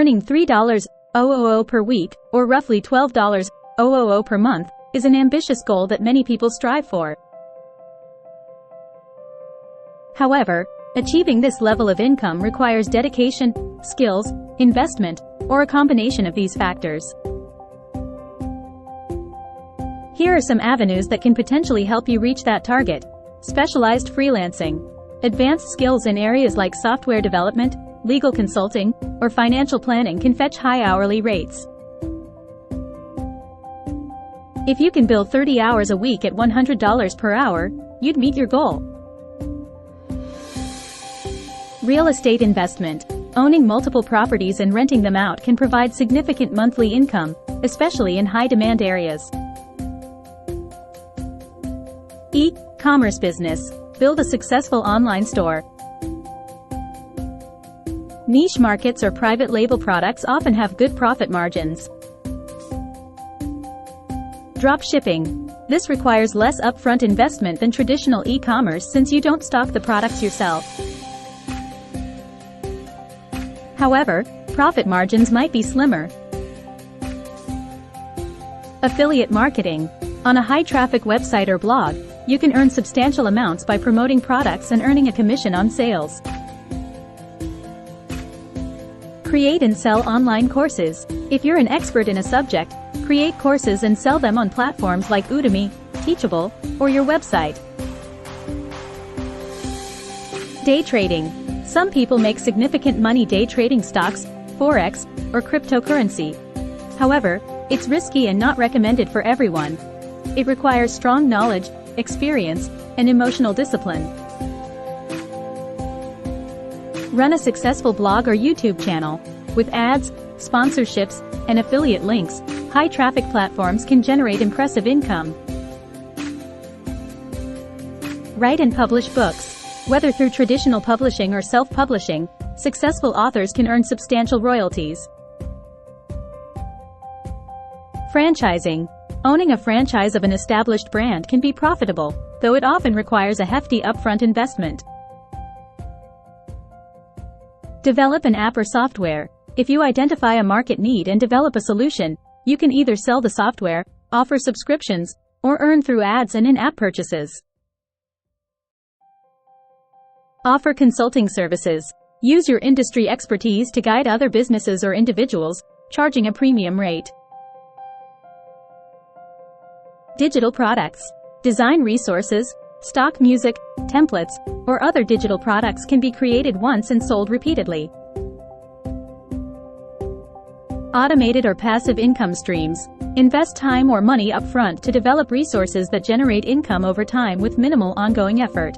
Earning $3,000 per week, or roughly $12,000 per month, is an ambitious goal that many people strive for. However, achieving this level of income requires dedication, skills, investment, or a combination of these factors. Here are some avenues that can potentially help you reach that target. Specialized freelancing. Advanced skills in areas like software development, legal consulting, or financial planning can fetch high hourly rates. If you can bill 30 hours a week at $100 per hour, you'd meet your goal. Real estate investment. Owning multiple properties and renting them out can provide significant monthly income, especially in high-demand areas. E-commerce business. Build a successful online store. Niche markets or private label products often have good profit margins. Dropshipping. This requires less upfront investment than traditional e-commerce since you don't stock the products yourself. However, profit margins might be slimmer. Affiliate marketing. On a high-traffic website or blog, you can earn substantial amounts by promoting products and earning a commission on sales. Create and sell online courses. If you're an expert in a subject, create courses and sell them on platforms like Udemy, Teachable, or your website. Day trading. Some people make significant money day trading stocks, forex, or cryptocurrency. However, it's risky and not recommended for everyone. It requires strong knowledge, experience, and emotional discipline. Run a successful blog or YouTube channel. With ads, sponsorships, and affiliate links, high-traffic platforms can generate impressive income. Write and publish books. Whether through traditional publishing or self-publishing, successful authors can earn substantial royalties. Franchising. Owning a franchise of an established brand can be profitable, though it often requires a hefty upfront investment. Develop an app or software. If you identify a market need and develop a solution, you can either sell the software, offer subscriptions, or earn through ads and in-app purchases. Offer consulting services. Use your industry expertise to guide other businesses or individuals, charging a premium rate. Digital products. Design resources, stock music, templates, or other digital products can be created once and sold repeatedly. Automated or passive income streams. Invest time or money upfront to develop resources that generate income over time with minimal ongoing effort.